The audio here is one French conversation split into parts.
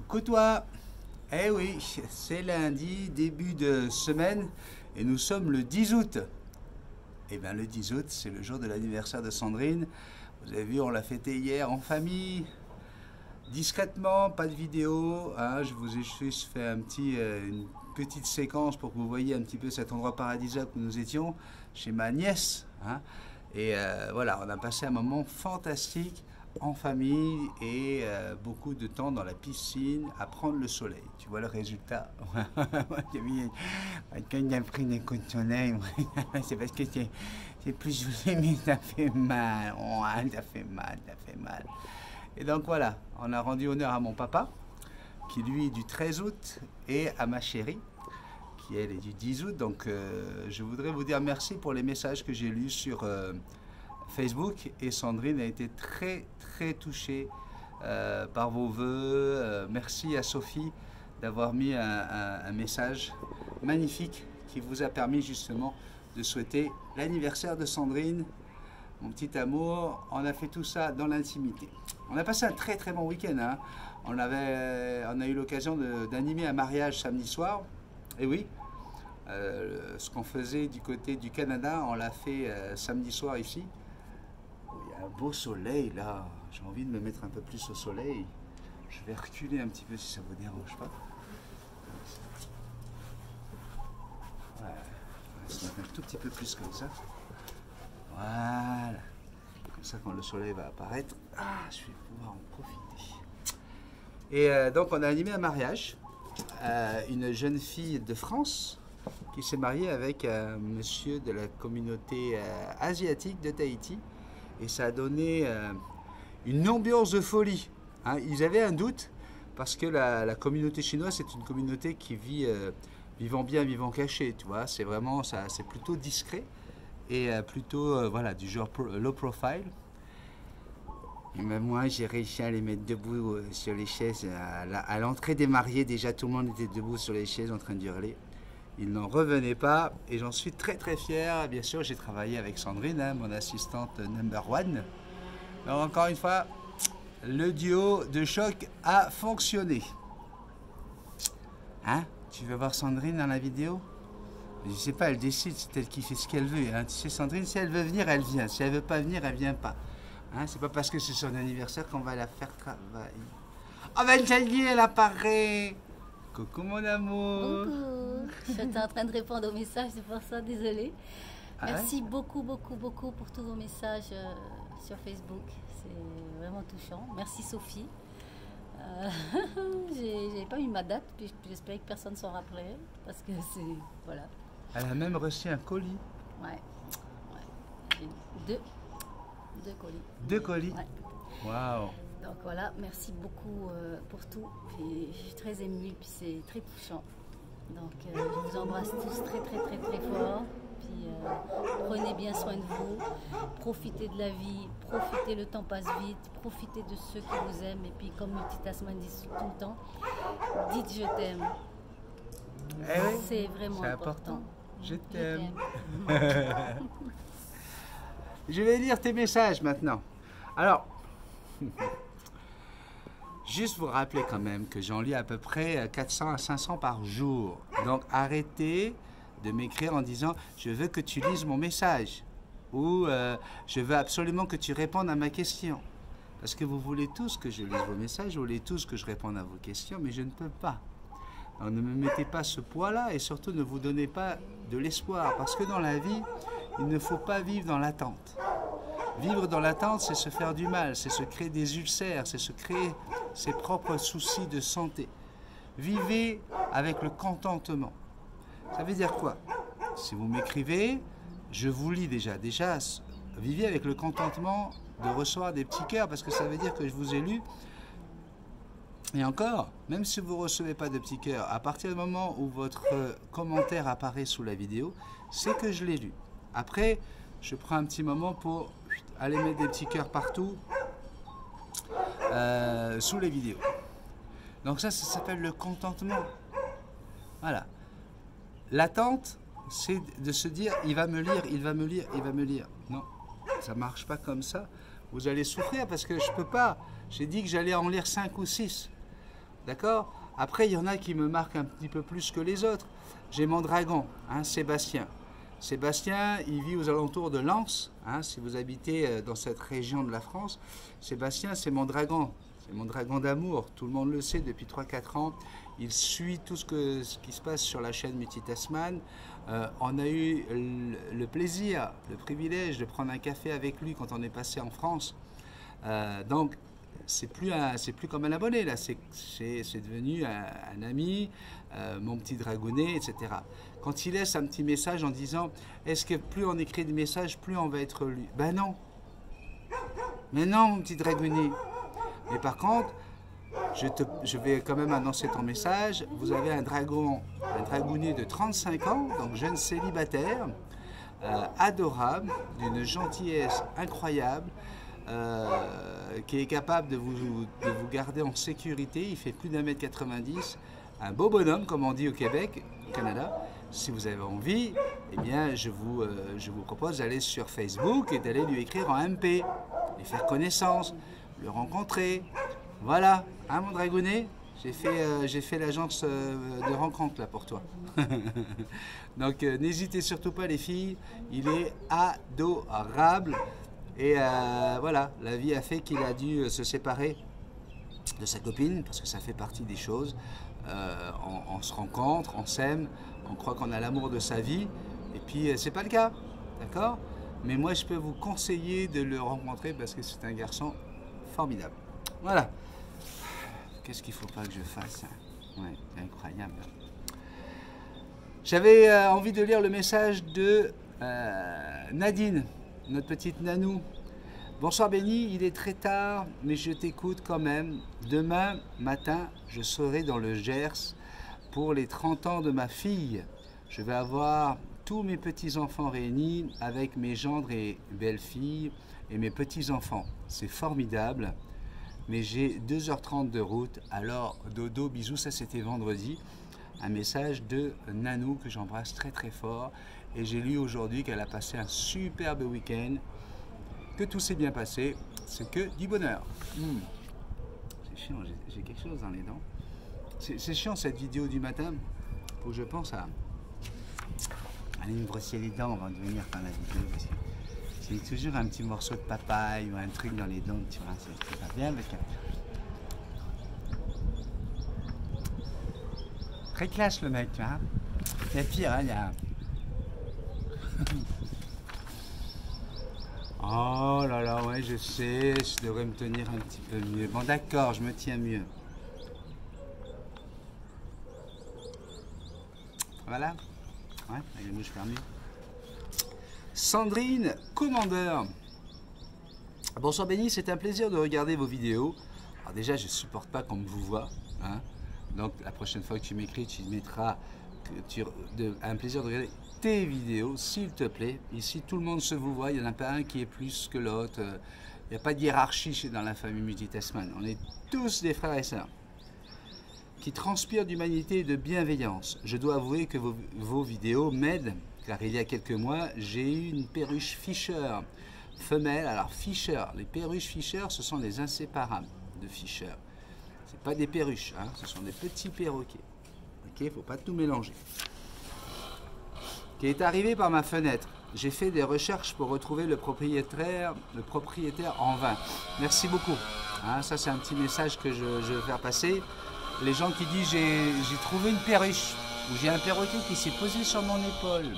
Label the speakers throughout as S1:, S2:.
S1: Coucou toi. Eh oui, c'est lundi, début de semaine, et nous sommes le 10 août. Eh bien le 10 août, c'est le jour de l'anniversaire de Sandrine. Vous avez vu, on l'a fêté hier en famille, discrètement, pas de vidéo. Hein, je vous ai juste fait une petite séquence pour que vous voyiez un petit peu cet endroit paradisiaque où nous étions, chez ma nièce. Hein. Et voilà, on a passé un moment fantastique en famille et beaucoup de temps dans la piscine à prendre le soleil. Tu vois le résultat? Quand il a pris des coups de soleil, c'est parce que c'est plus joli, mais ça fait mal. Oh, ça fait mal, ça fait mal. Et donc voilà, on a rendu honneur à mon papa, qui lui est du 13 août, et à ma chérie, qui elle est du 10 août. Donc je voudrais vous dire merci pour les messages que j'ai lus sur Facebook, et Sandrine a été très touchée par vos vœux. Merci à Sophie d'avoir mis un message magnifique qui vous a permis justement de souhaiter l'anniversaire de Sandrine, mon petit amour. On a fait tout ça dans l'intimité. On a passé un très bon week-end. Hein. On a eu l'occasion d'animer un mariage samedi soir. Et oui, ce qu'on faisait du côté du Canada, on l'a fait samedi soir ici. Il y a un beau soleil là, j'ai envie de me mettre un peu plus au soleil. Je vais reculer un petit peu si ça vous dérange pas. Ouais, on va se mettre un tout petit peu plus comme ça. Voilà. Comme ça, quand le soleil va apparaître, je vais pouvoir en profiter. Et donc on a animé un mariage. Une jeune fille de France qui s'est mariée avec un monsieur de la communauté asiatique de Tahiti. Et ça a donné une ambiance de folie. Hein. Ils avaient un doute parce que la communauté chinoise, c'est une communauté qui vit vivant bien, vivant caché. Tu vois, c'est vraiment ça, c'est plutôt discret et plutôt voilà, du genre low profile. Et même moi, j'ai réussi à les mettre debout sur les chaises. À l'entrée des mariés, déjà, tout le monde était debout sur les chaises en train de hurler. Ils n'en revenaient pas et j'en suis très fier. Bien sûr, j'ai travaillé avec Sandrine, hein, mon assistante number one. Donc, encore une fois, le duo de choc a fonctionné. Hein? Tu veux voir Sandrine dans la vidéo? Je sais pas, elle décide, c'est elle qui fait ce qu'elle veut. Hein. Tu sais, Sandrine, si elle veut venir, elle vient. Si elle veut pas venir, elle vient pas. Hein? C'est pas parce que c'est son anniversaire qu'on va la faire travailler. Oh ben ça y est, elle apparaît. Coucou mon amour.
S2: Coucou. J'étais en train de répondre aux messages, c'est pour ça, désolée. Merci
S1: ouais?
S2: beaucoup pour tous vos messages sur Facebook. C'est vraiment touchant. Merci Sophie. J'ai pas eu ma date, puis j'espérais que personne s'en rappelait, parce que c'est... Voilà.
S1: Elle a même reçu un colis.
S2: Ouais. J'ai deux colis.
S1: Deux colis?
S2: Ouais.
S1: Waouh.
S2: Donc voilà, merci beaucoup pour tout. Puis, je suis très émue, puis c'est très touchant. Donc je vous embrasse tous très fort. Puis prenez bien soin de vous, profitez de la vie, profitez, le temps passe vite, profitez de ceux qui vous aiment. Et puis comme Multitasman dit tout le temps, dites je t'aime.
S1: Eh oui,
S2: c'est vraiment important.
S1: Je t'aime. Je vais lire tes messages maintenant. Alors, juste vous rappeler quand même que j'en lis à peu près 400 à 500 par jour. Donc arrêtez de m'écrire en disant « Je veux que tu lises mon message » ou « Je veux absolument que tu répondes à ma question ». Parce que vous voulez tous que je lise vos messages, vous voulez tous que je réponde à vos questions, mais je ne peux pas. Alors ne me mettez pas ce poids-là et surtout ne vous donnez pas de l'espoir. Parce que dans la vie, il ne faut pas vivre dans l'attente. Vivre dans l'attente, c'est se faire du mal, c'est se créer des ulcères, c'est se créer ses propres soucis de santé. Vivez avec le contentement. Ça veut dire quoi? Si vous m'écrivez, je vous lis déjà. Déjà, vivez avec le contentement de recevoir des petits cœurs parce que ça veut dire que je vous ai lu. Et encore, même si vous ne recevez pas de petits cœurs, à partir du moment où votre commentaire apparaît sous la vidéo, c'est que je l'ai lu. Après, je prends un petit moment pour aller mettre des petits cœurs partout sous les vidéos. Donc ça s'appelle le contentement. Voilà. L'attente, c'est de se dire, il va me lire, il va me lire, il va me lire. Non, ça ne marche pas comme ça. Vous allez souffrir parce que je ne peux pas. J'ai dit que j'allais en lire 5 ou 6. D'accord? Après, il y en a qui me marquent un petit peu plus que les autres. J'ai mon dragon, hein, Sébastien. Sébastien, il vit aux alentours de Lens. Hein, si vous habitez dans cette région de la France, Sébastien, c'est mon dragon. C'est mon dragon d'amour. Tout le monde le sait depuis 3-4 ans. Il suit tout ce qui se passe sur la chaîne Multitasman. On a eu le plaisir, le privilège de prendre un café avec lui quand on est passé en France. Donc, c'est plus comme un abonné, là, c'est devenu un ami, mon petit dragonnet, etc. Quand il laisse un petit message en disant « Est-ce que plus on écrit des messages, plus on va être lu ?» Ben non. Mais non, mon petit dragonnet. Mais par contre, je vais quand même annoncer ton message. Vous avez un dragonnet de 35 ans, donc jeune célibataire, adorable, d'une gentillesse incroyable, qui est capable de vous garder en sécurité. Il fait plus d'1,90 m, un beau bonhomme, comme on dit au Québec, au Canada. Si vous avez envie, eh bien, je vous propose d'aller sur Facebook et d'aller lui écrire en MP, et faire connaissance, le rencontrer. Voilà, hein, mon dragonnet, j'ai fait l'agence de rencontre là pour toi. Donc n'hésitez surtout pas les filles, il est adorable. Et voilà, la vie a fait qu'il a dû se séparer de sa copine, parce que ça fait partie des choses. On se rencontre, on s'aime, on croit qu'on a l'amour de sa vie, et puis c'est pas le cas, d'accord? Mais moi je peux vous conseiller de le rencontrer parce que c'est un garçon formidable. Voilà. Qu'est-ce qu'il ne faut pas que je fasse? Ouais, c'est incroyable. J'avais envie de lire le message de Nadine, notre petite Nanou. Bonsoir Béni, il est très tard, mais je t'écoute quand même. Demain matin, je serai dans le Gers pour les 30 ans de ma fille. Je vais avoir tous mes petits-enfants réunis avec mes gendres et belles-filles et mes petits-enfants. C'est formidable, mais j'ai 2h30 de route. Alors, dodo, bisous, ça c'était vendredi. Un message de Nanou que j'embrasse très très fort. Et j'ai lu aujourd'hui qu'elle a passé un superbe week-end, que tout s'est bien passé, c'est que du bonheur. C'est chiant, j'ai quelque chose dans les dents. C'est chiant cette vidéo du matin, où je pense à aller me brosser les dents avant de venir faire la vidéo, parce que j'ai toujours un petit morceau de papaye ou un truc dans les dents, tu vois, c'est pas bien, parce que... Très classe le mec, tu vois. Il y a pire, hein, il y a... Oh là là, ouais, je sais, je devrais me tenir un petit peu mieux. Bon, d'accord, je me tiens mieux. Voilà. Ouais, avec les mouches fermées. Sandrine, commandeur. Bonsoir Béni, c'est un plaisir de regarder vos vidéos. Alors déjà, je ne supporte pas qu'on me vous voit. Hein. Donc la prochaine fois que tu m'écris, tu mettras un plaisir de regarder tes vidéos, s'il te plaît. Ici, tout le monde se vous voit. Il n'y en a pas un qui est plus que l'autre. Il n'y a pas de hiérarchie dans la famille Multitasman. On est tous des frères et sœurs qui transpirent d'humanité et de bienveillance. Je dois avouer que vos vidéos m'aident, car il y a quelques mois, j'ai eu une perruche Fischer femelle. Alors Fischer, les perruches Fischer, ce sont les inséparables de Fischer. Ce pas des perruches, hein, ce sont des petits perroquets. Ok, il ne faut pas tout mélanger. Qui est arrivé par ma fenêtre. J'ai fait des recherches pour retrouver le propriétaire en vain. Merci beaucoup. Hein, ça, c'est un petit message que je veux faire passer. Les gens qui disent j'ai trouvé une perruche ou j'ai un perroquet qui s'est posé sur mon épaule.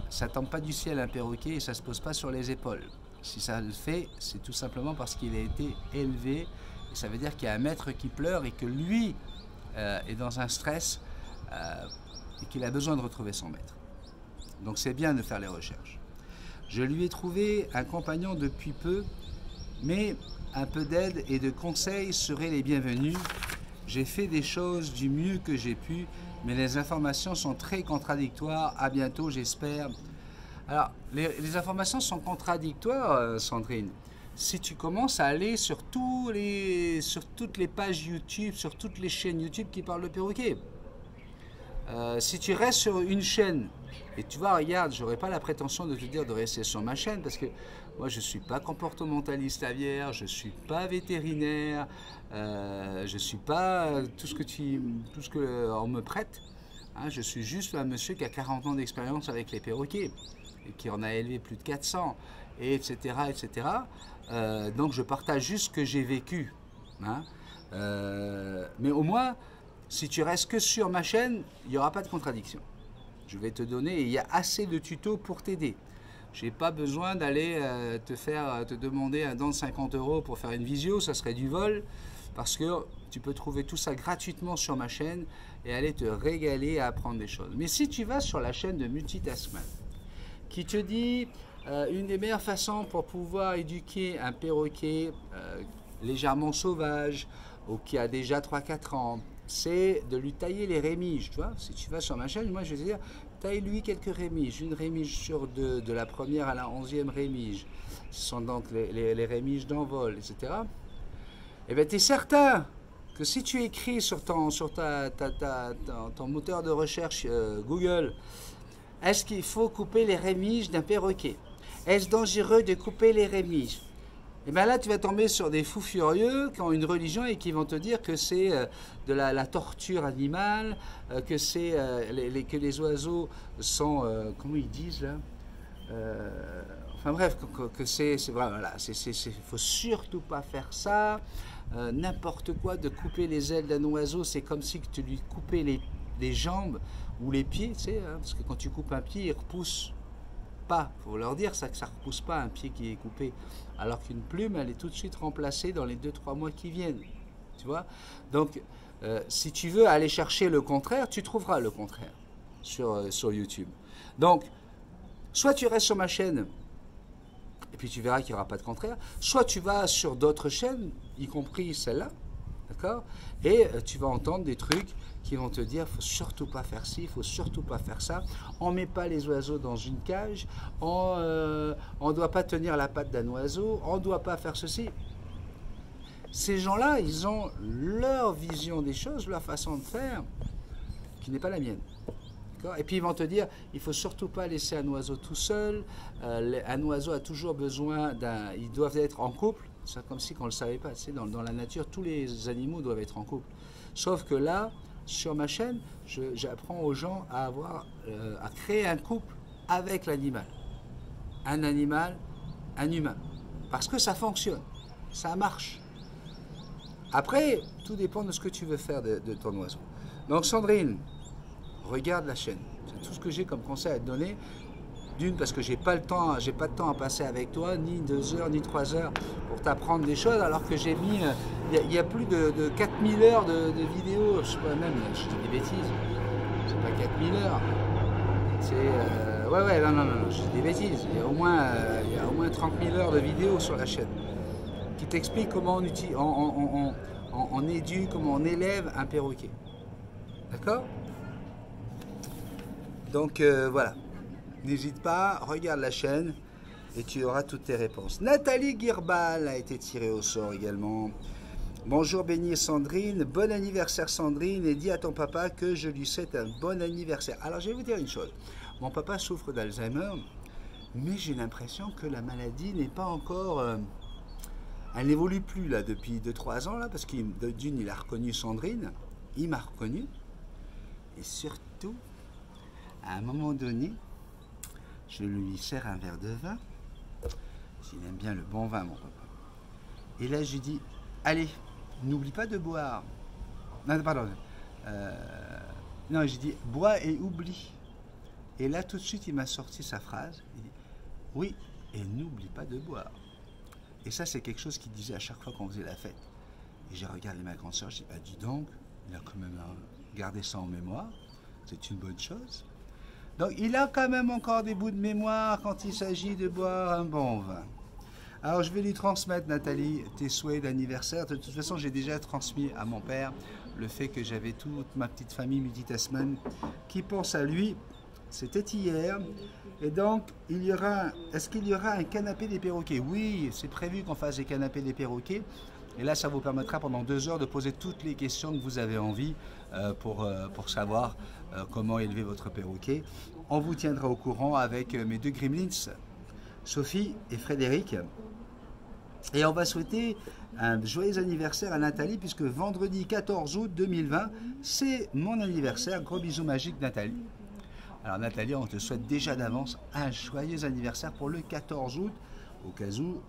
S1: Ça ne tombe pas du ciel un perroquet et ça ne se pose pas sur les épaules. Si ça le fait, c'est tout simplement parce qu'il a été élevé. Et ça veut dire qu'il y a un maître qui pleure et que lui est dans un stress et qu'il a besoin de retrouver son maître. Donc c'est bien de faire les recherches. Je lui ai trouvé un compagnon depuis peu, mais un peu d'aide et de conseils seraient les bienvenus. J'ai fait des choses du mieux que j'ai pu, mais les informations sont très contradictoires. À bientôt, j'espère. Alors, les informations sont contradictoires, Sandrine. Si tu commences à aller sur toutes les pages YouTube, sur toutes les chaînes YouTube qui parlent de perroquet. Si tu restes sur une chaîne, et tu vois, regarde, j'aurais pas la prétention de te dire de rester sur ma chaîne, parce que moi, je ne suis pas comportementaliste aviaire, je ne suis pas vétérinaire, je ne suis pas tout ce que on me prête. Hein, je suis juste un monsieur qui a 40 ans d'expérience avec les perroquets, et qui en a élevé plus de 400, et etc. etc. Donc, je partage juste ce que j'ai vécu. Hein. Mais au moins, si tu restes que sur ma chaîne, il n'y aura pas de contradiction. Je vais te donner, il y a assez de tutos pour t'aider. Je n'ai pas besoin d'aller te demander un don de 50 € pour faire une visio, ça serait du vol, parce que tu peux trouver tout ça gratuitement sur ma chaîne et aller te régaler à apprendre des choses. Mais si tu vas sur la chaîne de Multitaskman, qui te dit une des meilleures façons pour pouvoir éduquer un perroquet légèrement sauvage ou qui a déjà 3-4 ans, c'est de lui tailler les rémiges, tu vois. Si tu vas sur ma chaîne, moi je vais te dire, taille-lui quelques rémiges, une rémige sur deux, de la première à la 11e rémige. Ce sont donc les rémiges d'envol, etc. Et bien tu es certain que si tu écris sur ton moteur de recherche Google, est-ce qu'il faut couper les rémiges d'un perroquet? Est-ce dangereux de couper les rémiges? Et bien là, tu vas tomber sur des fous furieux qui ont une religion et qui vont te dire que c'est de la torture animale, que les oiseaux sont, comment ils disent là, enfin bref, que c'est voilà, faut surtout pas faire ça, n'importe quoi, de couper les ailes d'un oiseau, c'est comme si tu lui coupais les jambes ou les pieds, tu sais, hein, parce que quand tu coupes un pied, il repousse pas. Il faut leur dire ça, que ça ne repousse pas un pied qui est coupé. Alors qu'une plume, elle est tout de suite remplacée dans les 2-3 mois qui viennent. Tu vois? Donc, si tu veux aller chercher le contraire, tu trouveras le contraire sur YouTube. Donc, soit tu restes sur ma chaîne, et puis tu verras qu'il n'y aura pas de contraire, soit tu vas sur d'autres chaînes, y compris celle-là, d'accord? Et tu vas entendre des trucs qui vont te dire, il ne faut surtout pas faire ci, il ne faut surtout pas faire ça, on ne met pas les oiseaux dans une cage, on ne doit pas tenir la patte d'un oiseau, on ne doit pas faire ceci. Ces gens-là, ils ont leur vision des choses, leur façon de faire, qui n'est pas la mienne. Et puis ils vont te dire, il ne faut surtout pas laisser un oiseau tout seul, un oiseau a toujours besoin ils doivent être en couple, c'est comme si on ne le savait pas, tu sais, dans la nature, tous les animaux doivent être en couple. Sauf que là, sur ma chaîne, j'apprends aux gens à créer un couple avec l'animal. Un animal, un humain. Parce que ça fonctionne, ça marche. Après, tout dépend de ce que tu veux faire de ton oiseau. Donc Sandrine, regarde la chaîne. C'est tout ce que j'ai comme conseil à te donner. D'une, parce que j'ai pas de temps à passer avec toi, ni 2 heures, ni 3 heures pour t'apprendre des choses, alors que j'ai mis, il y a plus de 4000 heures de vidéos, je sais pas même, je dis des bêtises, c'est pas 4000 heures, c'est, ouais, non, je dis des bêtises, il y a au moins 30 000 heures de vidéos sur la chaîne, qui t'expliquent comment on éduque, comment on élève un perroquet, d'accord? Donc voilà. N'hésite pas, regarde la chaîne et tu auras toutes tes réponses. Nathalie Girbal a été tirée au sort également. Bonjour Béni et Sandrine, bon anniversaire Sandrine et dis à ton papa que je lui souhaite un bon anniversaire. Alors je vais vous dire une chose, mon papa souffre d'Alzheimer, mais j'ai l'impression que la maladie n'est pas encore... elle n'évolue plus là depuis 2-3 ans là, parce qu'il il a reconnu Sandrine, il m'a reconnu, et surtout, à un moment donné, je lui sers un verre de vin. Il aime bien le bon vin, mon papa. Et là, je lui dis, allez, n'oublie pas de boire. Non, pardon. Non, j'ai dit, bois et oublie. Et là, tout de suite, il m'a sorti sa phrase. Il dit, oui, et n'oublie pas de boire. Et ça, c'est quelque chose qu'il disait à chaque fois qu'on faisait la fête. Et j'ai regardé ma grande sœur, je dis, bah dis donc, il a quand même gardé ça en mémoire. C'est une bonne chose. Donc, il a quand même encore des bouts de mémoire quand il s'agit de boire un bon vin. Alors, je vais lui transmettre, Nathalie, tes souhaits d'anniversaire. De toute façon, j'ai déjà transmis à mon père le fait que j'avais toute ma petite famille Multitaskman qui pense à lui. C'était hier. Et donc, est-ce qu'il y aura un canapé des perroquets? Oui, c'est prévu qu'on fasse des canapés des perroquets. Et là, ça vous permettra pendant 2 heures de poser toutes les questions que vous avez envie pour savoir comment élever votre perroquet. On vous tiendra au courant avec mes 2 gremlins, Sophie et Frédéric. Et on va souhaiter un joyeux anniversaire à Nathalie, puisque vendredi 14 août 2020, c'est mon anniversaire. Gros bisous magiques, Nathalie. Alors Nathalie, on te souhaite déjà d'avance un joyeux anniversaire pour le 14 août, au cas où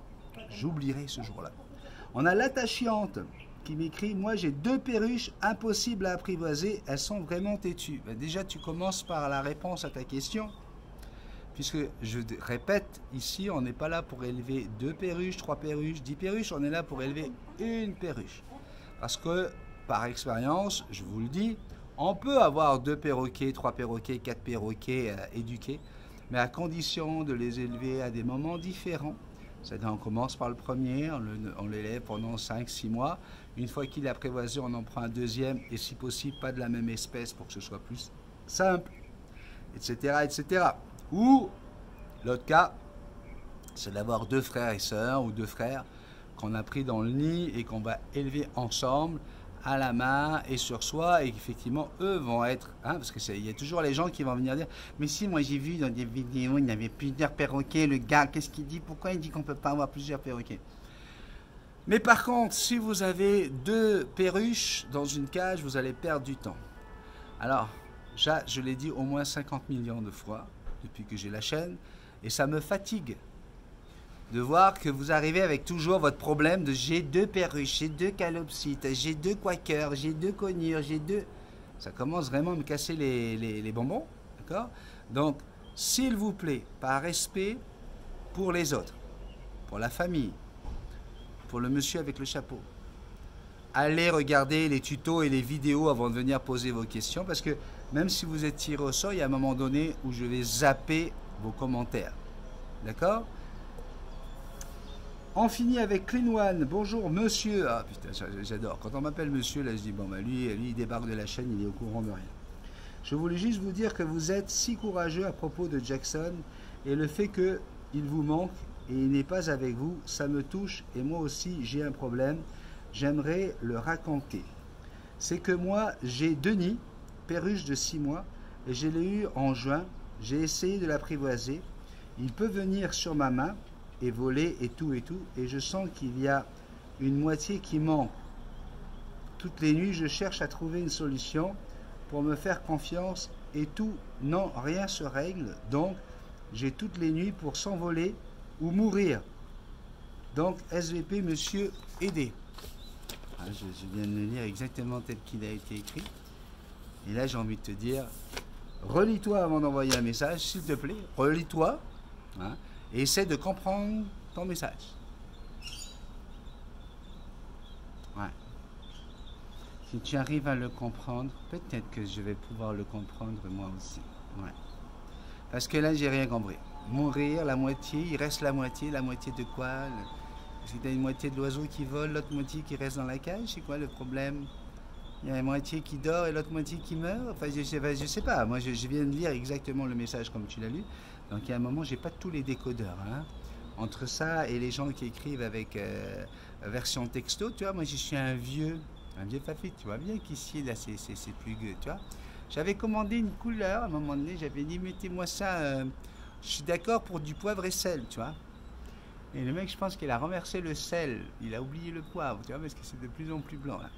S1: j'oublierai ce jour-là. On a l'attachante qui m'écrit « Moi j'ai 2 perruches impossibles à apprivoiser, elles sont vraiment têtues. » Déjà tu commences par la réponse à ta question, puisque je répète, ici on n'est pas là pour élever 2 perruches, 3 perruches, 10 perruches, on est là pour élever une perruche. Parce que par expérience, je vous le dis, on peut avoir 2 perroquets, 3 perroquets, 4 perroquets éduqués, mais à condition de les élever à des moments différents. C'est-à-dire on commence par le premier, on l'élève pendant 5-6 mois. Une fois qu'il est apprivoisé, on en prend un deuxième et si possible pas de la même espèce pour que ce soit plus simple, etc. etc. Ou l'autre cas, c'est d'avoir 2 frères et sœurs ou 2 frères qu'on a pris dans le nid et qu'on va élever ensemble à la main et sur soi, et qu'effectivement eux vont être, parce qu'il y a toujours les gens qui vont venir dire mais si moi j'ai vu dans des vidéos il y avait plusieurs perroquets, le gars qu'est-ce qu'il dit, pourquoi il dit qu'on ne peut pas avoir plusieurs perroquets? Mais par contre si vous avez 2 perruches dans une cage, vous allez perdre du temps. Alors je l'ai dit au moins 50 millions de fois depuis que j'ai la chaîne, et ça me fatigue de voir que vous arrivez avec toujours votre problème de j'ai 2 perruches, j'ai 2 calopsites, j'ai 2 quakers, j'ai 2 conures, j'ai 2... Ça commence vraiment à me casser les bonbons, d'accord? Donc, s'il vous plaît, par respect pour les autres, pour la famille, pour le monsieur avec le chapeau, allez regarder les tutos et les vidéos avant de venir poser vos questions, parce que même si vous êtes tiré au sort, il y a un moment donné où je vais zapper vos commentaires, d'accord? On finit avec Clean One. Bonjour monsieur. Ah putain, j'adore. Quand on m'appelle monsieur, là je dis bon bah lui il débarque de la chaîne, il est au courant de rien. Je voulais juste vous dire que vous êtes si courageux à propos de Jackson, et le fait qu'il vous manque et il n'est pas avec vous, ça me touche, et moi aussi j'ai un problème. J'aimerais le raconter. C'est que moi j'ai 2 nids, perruche de 6 mois, et je l'ai eu en juin. J'ai essayé de l'apprivoiser. Il peut venir sur ma main et voler et tout, et je sens qu'il y a une moitié qui manque. Toutes les nuits, je cherche à trouver une solution pour me faire confiance, et tout, non, rien se règle, donc j'ai toutes les nuits pour s'envoler ou mourir. Donc, SVP, monsieur, aidez. Je viens de le lire exactement tel qu'il a été écrit, et là j'ai envie de te dire, relis-toi avant d'envoyer un message, s'il te plaît, relis-toi, et essaie de comprendre ton message. Ouais. Si tu arrives à le comprendre, peut-être que je vais pouvoir le comprendre moi aussi. Ouais. Parce que là, j'ai rien compris. Mourir, la moitié, il reste la moitié de quoi? Parce que tu as une moitié de l'oiseau qui vole, l'autre moitié qui reste dans la cage, c'est quoi le problème? Il y a une moitié qui dort et l'autre moitié qui meurt. Enfin, je sais pas. Moi, je viens de lire exactement le message comme tu l'as lu. Donc, il y a un moment, j'ai pas tous les décodeurs. Entre ça et les gens qui écrivent avec version texto, tu vois, moi, je suis un vieux papy. Tu vois bien qu'ici, là, c'est plus gueux, tu vois. J'avais commandé une couleur, à un moment donné, j'avais dit, mettez-moi ça, je suis d'accord pour du poivre et sel, tu vois. Et le mec, je pense qu'il a renversé le sel. Il a oublié le poivre, tu vois, parce que c'est de plus en plus blanc, là.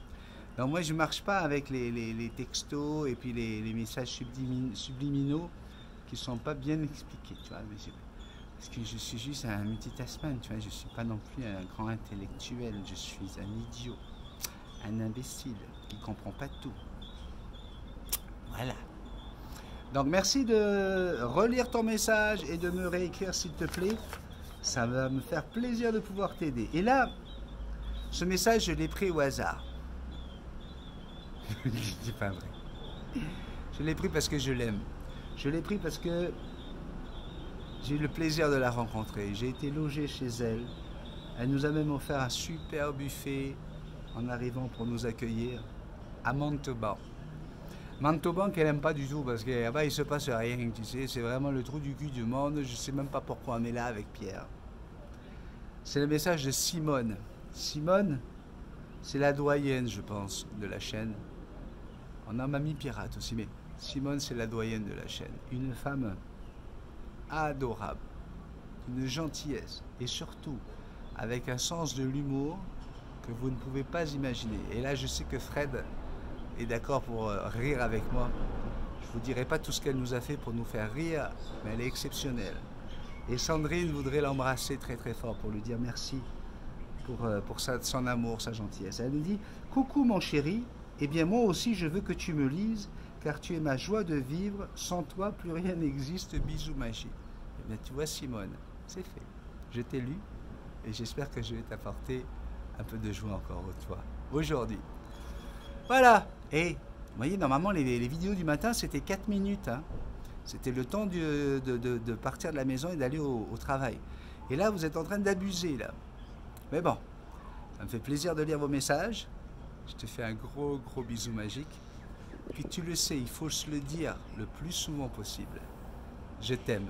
S1: Donc moi, je ne marche pas avec les textos et puis les messages subliminaux qui ne sont pas bien expliqués, tu vois. Parce que je suis juste un multitaskman, tu vois. Je ne suis pas non plus un grand intellectuel. Je suis un idiot, un imbécile qui ne comprend pas tout. Voilà. Donc merci de relire ton message et de me réécrire, s'il te plaît. Ça va me faire plaisir de pouvoir t'aider. Et là, ce message, je l'ai pris au hasard. C'est pas vrai. Je l'ai pris parce que je l'aime. Je l'ai pris parce que j'ai eu le plaisir de la rencontrer. J'ai été logé chez elle. Elle nous a même offert un super buffet en arrivant pour nous accueillir à Montauban. Montauban qu'elle n'aime pas du tout parce que là-bas il se passe rien, tu sais. C'est vraiment le trou du cul du monde. Je sais même pas pourquoi on est là avec Pierre. C'est le message de Simone. Simone, C'est la doyenne, je pense, de la chaîne. On a Mamie Pirate aussi, mais Simone, c'est la doyenne de la chaîne. Une femme adorable, une gentillesse et surtout avec un sens de l'humour que vous ne pouvez pas imaginer. Et là, je sais que Fred est d'accord pour rire avec moi. Je ne vous dirai pas tout ce qu'elle nous a fait pour nous faire rire, mais elle est exceptionnelle. Et Sandrine voudrait l'embrasser très très fort pour lui dire merci pour son amour, sa gentillesse. Elle nous dit « Coucou mon chéri, eh bien moi aussi je veux que tu me lises, car tu es ma joie de vivre, sans toi plus rien n'existe, bisous magie. » Eh bien tu vois Simone, c'est fait. Je t'ai lu et j'espère que je vais t'apporter un peu de joie encore toi aujourd'hui. Voilà. Et vous voyez, normalement les vidéos du matin c'était 4 minutes. Hein. C'était le temps de partir de la maison et d'aller au travail. Et là vous êtes en train d'abuser là. Mais bon, ça me fait plaisir de lire vos messages. Je te fais un gros bisou magique. Puis tu le sais, il faut se le dire le plus souvent possible. Je t'aime.